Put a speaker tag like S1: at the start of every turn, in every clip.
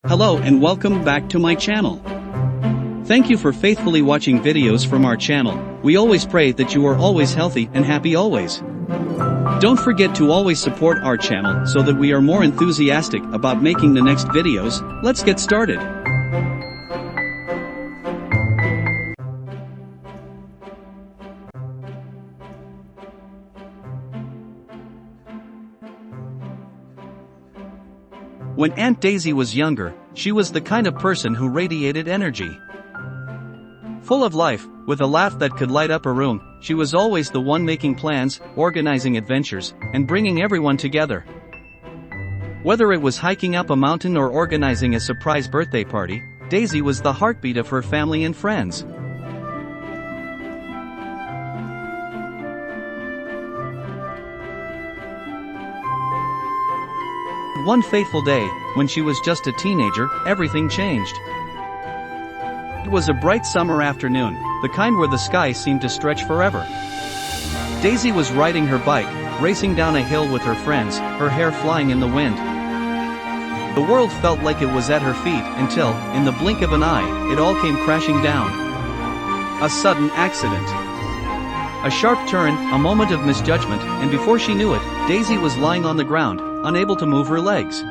S1: Hello and welcome back to my channel. Thank you for faithfully watching videos from our channel. We always pray that you are always healthy and happy always. Don't forget to always support our channel so that we are more enthusiastic about making the next videos. Let's get started. When Aunt Daisy was younger, she was the kind of person who radiated energy. Full of life, with a laugh that could light up a room, she was always the one making plans, organizing adventures, and bringing everyone together. Whether it was hiking up a mountain or organizing a surprise birthday party, Daisy was the heartbeat of her family and friends. One fateful day, when she was just a teenager, everything changed. It was a bright summer afternoon, the kind where the sky seemed to stretch forever. Daisy was riding her bike, racing down a hill with her friends, her hair flying in the wind. The world felt like it was at her feet until, in the blink of an eye, it all came crashing down. A sudden accident. A sharp turn, a moment of misjudgment, and before she knew it, Daisy was lying on the ground, unable to move her legs.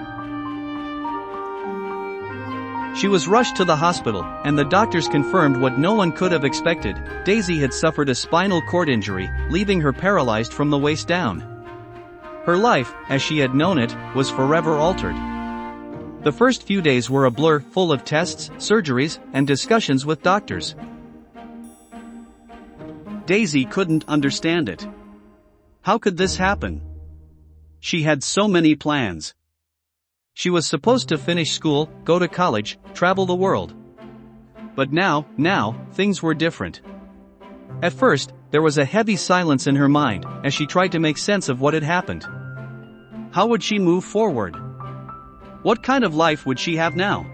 S1: She was rushed to the hospital, and the doctors confirmed what no one could have expected. Daisy had suffered a spinal cord injury, leaving her paralyzed from the waist down. Her life, as she had known it, was forever altered. The first few days were a blur, full of tests, surgeries, and discussions with doctors. Daisy couldn't understand it. How could this happen? She had so many plans. She was supposed to finish school, go to college, travel the world. But now, things were different. At first, there was a heavy silence in her mind, as she tried to make sense of what had happened. How would she move forward? What kind of life would she have now?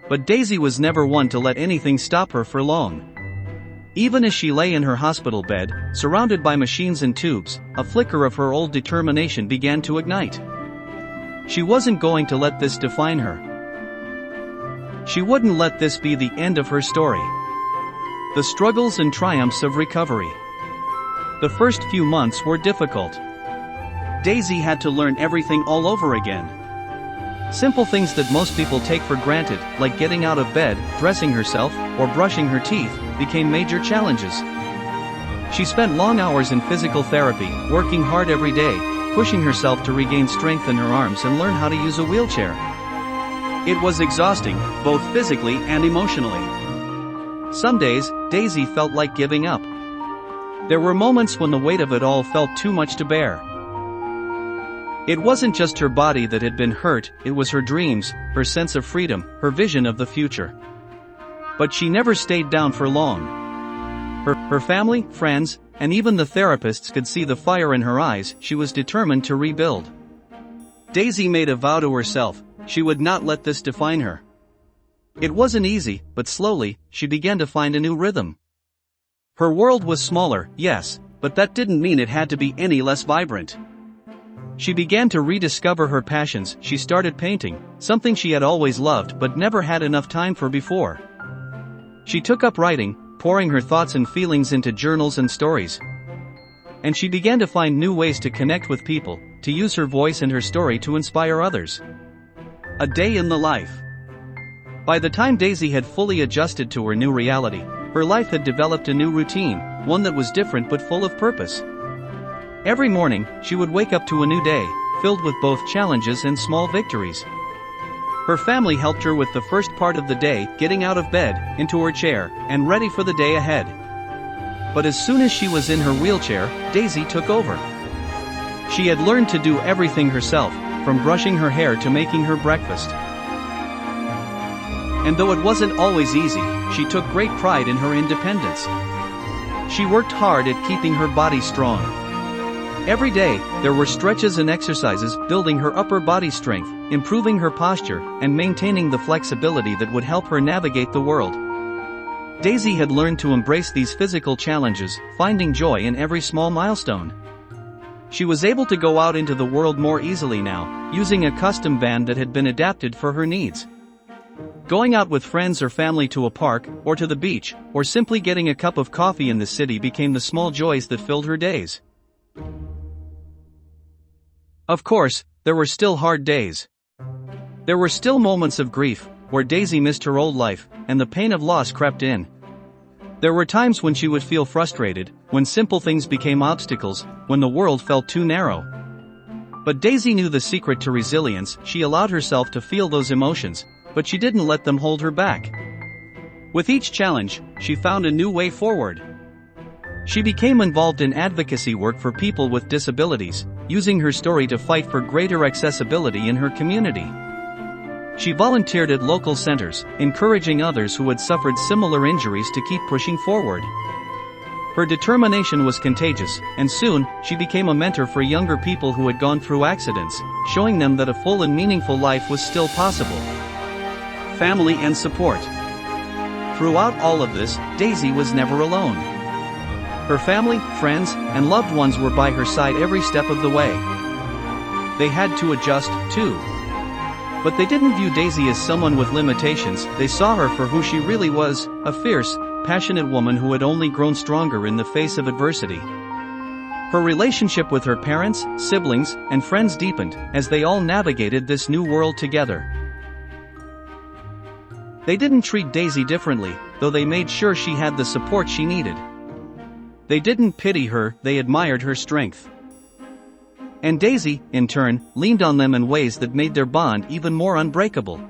S1: But Daisy was never one to let anything stop her for long. Even as she lay in her hospital bed, surrounded by machines and tubes, a flicker of her old determination began to ignite. She wasn't going to let this define her. She wouldn't let this be the end of her story. The struggles and triumphs of recovery. The first few months were difficult. Daisy had to learn everything all over again. Simple things that most people take for granted, like getting out of bed, dressing herself, or brushing her teeth, became major challenges. She spent long hours in physical therapy, working hard every day, pushing herself to regain strength in her arms and learn how to use a wheelchair. It was exhausting, both physically and emotionally. Some days, Daisy felt like giving up. There were moments when the weight of it all felt too much to bear. It wasn't just her body that had been hurt, it was her dreams, her sense of freedom, her vision of the future. But she never stayed down for long. Her family, friends, and even the therapists could see the fire in her eyes. She was determined to rebuild. Daisy made a vow to herself, she would not let this define her. It wasn't easy, but slowly, she began to find a new rhythm. Her world was smaller, yes, but that didn't mean it had to be any less vibrant. She began to rediscover her passions. She started painting, something she had always loved but never had enough time for before. She took up writing, pouring her thoughts and feelings into journals and stories. And she began to find new ways to connect with people, to use her voice and her story to inspire others. A day in the life. By the time Daisy had fully adjusted to her new reality, her life had developed a new routine, one that was different but full of purpose. Every morning, she would wake up to a new day, filled with both challenges and small victories. Her family helped her with the first part of the day, getting out of bed, into her chair, and ready for the day ahead. But as soon as she was in her wheelchair, Daisy took over. She had learned to do everything herself, from brushing her hair to making her breakfast. And though it wasn't always easy, she took great pride in her independence. She worked hard at keeping her body strong. Every day, there were stretches and exercises, building her upper body strength, improving her posture, and maintaining the flexibility that would help her navigate the world. Daisy had learned to embrace these physical challenges, finding joy in every small milestone. She was able to go out into the world more easily now, using a custom van that had been adapted for her needs. Going out with friends or family to a park, or to the beach, or simply getting a cup of coffee in the city became the small joys that filled her days. Of course, there were still hard days. There were still moments of grief, where Daisy missed her old life, and the pain of loss crept in. There were times when she would feel frustrated, when simple things became obstacles, when the world felt too narrow. But Daisy knew the secret to resilience. She allowed herself to feel those emotions, but she didn't let them hold her back. With each challenge, she found a new way forward. She became involved in advocacy work for people with disabilities, using her story to fight for greater accessibility in her community. She volunteered at local centers, encouraging others who had suffered similar injuries to keep pushing forward. Her determination was contagious, and soon, she became a mentor for younger people who had gone through accidents, showing them that a full and meaningful life was still possible. Family and support. Throughout all of this, Daisy was never alone. Her family, friends, and loved ones were by her side every step of the way. They had to adjust, too. But they didn't view Daisy as someone with limitations. They saw her for who she really was, a fierce, passionate woman who had only grown stronger in the face of adversity. Her relationship with her parents, siblings, and friends deepened, as they all navigated this new world together. They didn't treat Daisy differently, though they made sure she had the support she needed. They didn't pity her, they admired her strength. And Daisy, in turn, leaned on them in ways that made their bond even more unbreakable.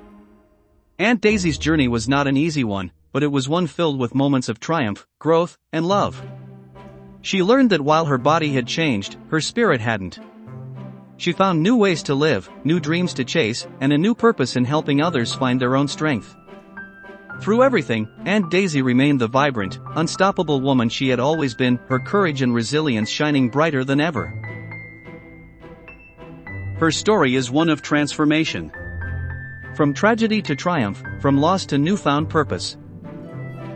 S1: Aunt Daisy's journey was not an easy one, but it was one filled with moments of triumph, growth, and love. She learned that while her body had changed, her spirit hadn't. She found new ways to live, new dreams to chase, and a new purpose in helping others find their own strength. Through everything, Aunt Daisy remained the vibrant, unstoppable woman she had always been, her courage and resilience shining brighter than ever. Her story is one of transformation. From tragedy to triumph, from loss to newfound purpose.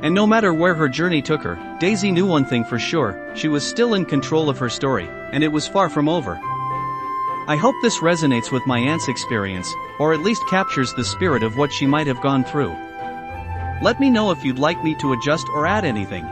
S1: And no matter where her journey took her, Daisy knew one thing for sure: she was still in control of her story, and it was far from over. I hope this resonates with my aunt's experience, or at least captures the spirit of what she might have gone through. Let me know if you'd like me to adjust or add anything.